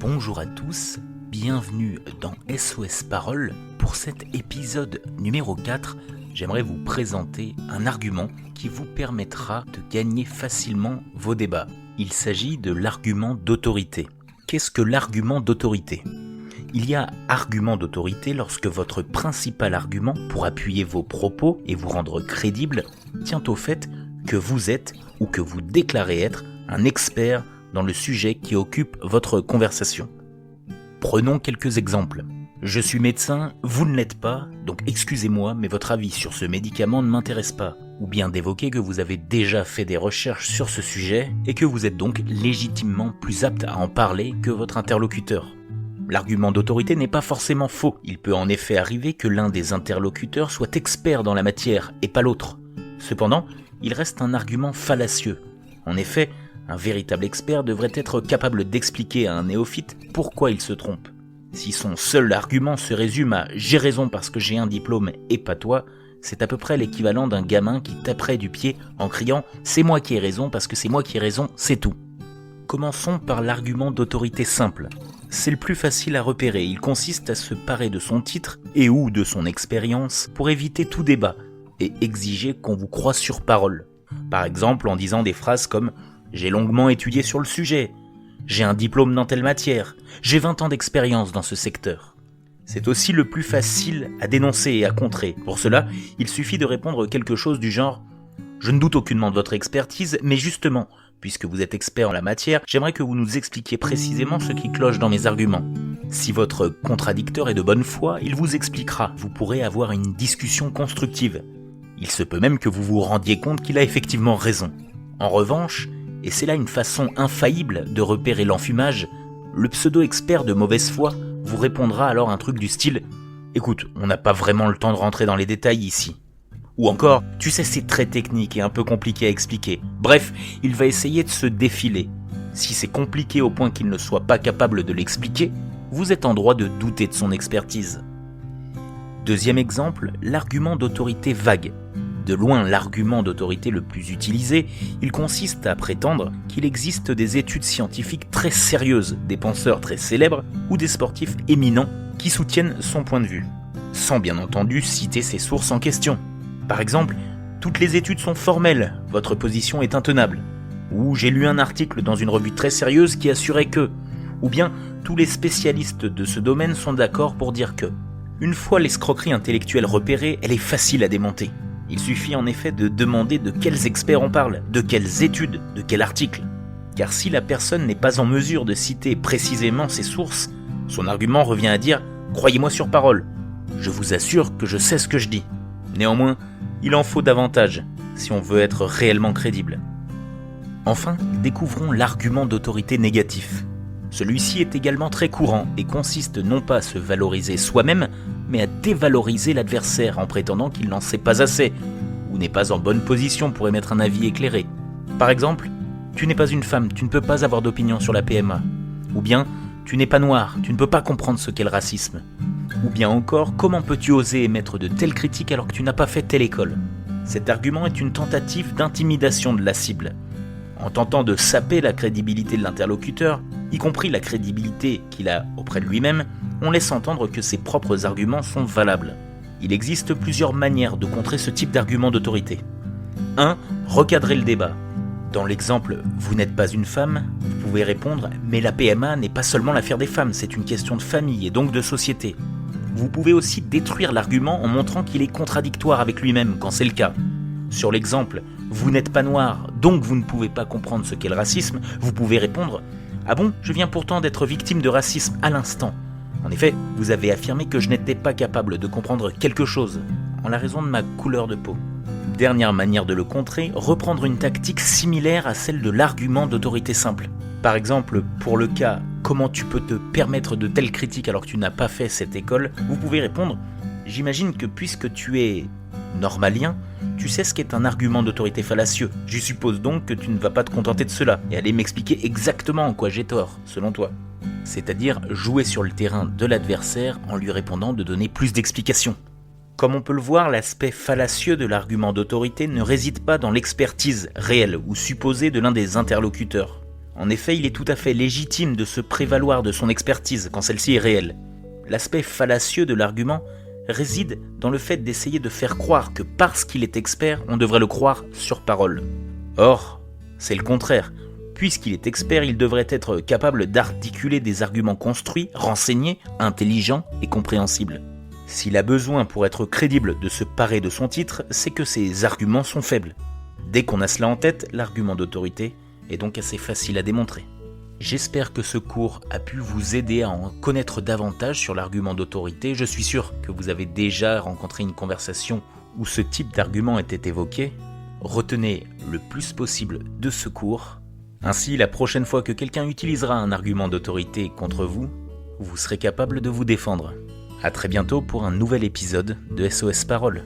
Bonjour à tous, bienvenue dans SOS Parole. Pour cet épisode numéro 4, j'aimerais vous présenter un argument qui vous permettra de gagner facilement vos débats. Il s'agit de l'argument d'autorité. Qu'est-ce que l'argument d'autorité ? Il y a argument d'autorité lorsque votre principal argument pour appuyer vos propos et vous rendre crédible tient au fait que vous êtes ou que vous déclarez être un expert dans le sujet qui occupe votre conversation. Prenons quelques exemples. Je suis médecin, vous ne l'êtes pas, donc excusez-moi, mais votre avis sur ce médicament ne m'intéresse pas. Ou bien d'évoquer que vous avez déjà fait des recherches sur ce sujet et que vous êtes donc légitimement plus apte à en parler que votre interlocuteur. L'argument d'autorité n'est pas forcément faux. Il peut en effet arriver que l'un des interlocuteurs soit expert dans la matière et pas l'autre. Cependant, il reste un argument fallacieux. En effet, un véritable expert devrait être capable d'expliquer à un néophyte pourquoi il se trompe. Si son seul argument se résume à « j'ai raison parce que j'ai un diplôme et pas toi », c'est à peu près l'équivalent d'un gamin qui taperait du pied en criant « c'est moi qui ai raison parce que c'est moi qui ai raison, c'est tout ». Commençons par l'argument d'autorité simple. C'est le plus facile à repérer, il consiste à se parer de son titre et ou de son expérience pour éviter tout débat et exiger qu'on vous croie sur parole. Par exemple en disant des phrases comme « j'ai longuement étudié sur le sujet »,« j'ai un diplôme dans telle matière »,« j'ai 20 ans d'expérience dans ce secteur ». C'est aussi le plus facile à dénoncer et à contrer. Pour cela, il suffit de répondre quelque chose du genre « je ne doute aucunement de votre expertise, mais justement, puisque vous êtes expert en la matière, j'aimerais que vous nous expliquiez précisément ce qui cloche dans mes arguments. Si votre contradicteur est de bonne foi, il vous expliquera. Vous pourrez avoir une discussion constructive. Il se peut même que vous vous rendiez compte qu'il a effectivement raison. En revanche, et c'est là une façon infaillible de repérer l'enfumage, le pseudo-expert de mauvaise foi vous répondra alors un truc du style « écoute, on n'a pas vraiment le temps de rentrer dans les détails ici ». Ou encore « tu sais, c'est très technique et un peu compliqué à expliquer ». Bref, il va essayer de se défiler. Si c'est compliqué au point qu'il ne soit pas capable de l'expliquer, vous êtes en droit de douter de son expertise. Deuxième exemple, l'argument d'autorité vague. De loin l'argument d'autorité le plus utilisé, il consiste à prétendre qu'il existe des études scientifiques très sérieuses, des penseurs très célèbres ou des sportifs éminents qui soutiennent son point de vue, sans bien entendu citer ses sources en question. Par exemple, toutes les études sont formelles, votre position est intenable. Ou j'ai lu un article dans une revue très sérieuse qui assurait que. Ou bien tous les spécialistes de ce domaine sont d'accord pour dire que. Une fois l'escroquerie intellectuelle repérée, elle est facile à démonter. Il suffit en effet de demander de quels experts on parle, de quelles études, de quel article. Car si la personne n'est pas en mesure de citer précisément ses sources, son argument revient à dire « croyez-moi sur parole, je vous assure que je sais ce que je dis ». Néanmoins, il en faut davantage si on veut être réellement crédible. Enfin, découvrons l'argument d'autorité négatif. Celui-ci est également très courant et consiste non pas à se valoriser soi-même, mais à dévaloriser l'adversaire en prétendant qu'il n'en sait pas assez, ou n'est pas en bonne position pour émettre un avis éclairé. Par exemple, tu n'es pas une femme, tu ne peux pas avoir d'opinion sur la PMA. Ou bien, tu n'es pas noir, tu ne peux pas comprendre ce qu'est le racisme. Ou bien encore, comment peux-tu oser émettre de telles critiques alors que tu n'as pas fait telle école ? Cet argument est une tentative d'intimidation de la cible. En tentant de saper la crédibilité de l'interlocuteur, y compris la crédibilité qu'il a auprès de lui-même, on laisse entendre que ses propres arguments sont valables. Il existe plusieurs manières de contrer ce type d'argument d'autorité. 1. Recadrer le débat. Dans l'exemple « vous n'êtes pas une femme », vous pouvez répondre « mais la PMA n'est pas seulement l'affaire des femmes, c'est une question de famille et donc de société ». Vous pouvez aussi détruire l'argument en montrant qu'il est contradictoire avec lui-même quand c'est le cas. Sur l'exemple « vous n'êtes pas noir, donc vous ne pouvez pas comprendre ce qu'est le racisme », vous pouvez répondre « ah bon, je viens pourtant d'être victime de racisme à l'instant ». En effet, vous avez affirmé que je n'étais pas capable de comprendre quelque chose, en la raison de ma couleur de peau. Dernière manière de le contrer, reprendre une tactique similaire à celle de l'argument d'autorité simple. Par exemple, pour le cas « comment tu peux te permettre de telles critiques alors que tu n'as pas fait cette école ?» vous pouvez répondre « j'imagine que puisque tu es normalien, tu sais ce qu'est un argument d'autorité fallacieux. Je suppose donc que tu ne vas pas te contenter de cela et aller m'expliquer exactement en quoi j'ai tort, selon toi. » C'est-à-dire jouer sur le terrain de l'adversaire en lui répondant de donner plus d'explications. Comme on peut le voir, l'aspect fallacieux de l'argument d'autorité ne réside pas dans l'expertise réelle ou supposée de l'un des interlocuteurs. En effet, il est tout à fait légitime de se prévaloir de son expertise quand celle-ci est réelle. L'aspect fallacieux de l'argument réside dans le fait d'essayer de faire croire que parce qu'il est expert, on devrait le croire sur parole. Or, c'est le contraire. Puisqu'il est expert, il devrait être capable d'articuler des arguments construits, renseignés, intelligents et compréhensibles. S'il a besoin pour être crédible de se parer de son titre, c'est que ses arguments sont faibles. Dès qu'on a cela en tête, l'argument d'autorité est donc assez facile à démontrer. J'espère que ce cours a pu vous aider à en connaître davantage sur l'argument d'autorité. Je suis sûr que vous avez déjà rencontré une conversation où ce type d'argument était évoqué. Retenez le plus possible de ce cours. Ainsi, la prochaine fois que quelqu'un utilisera un argument d'autorité contre vous, vous serez capable de vous défendre. À très bientôt pour un nouvel épisode de SOS Parole.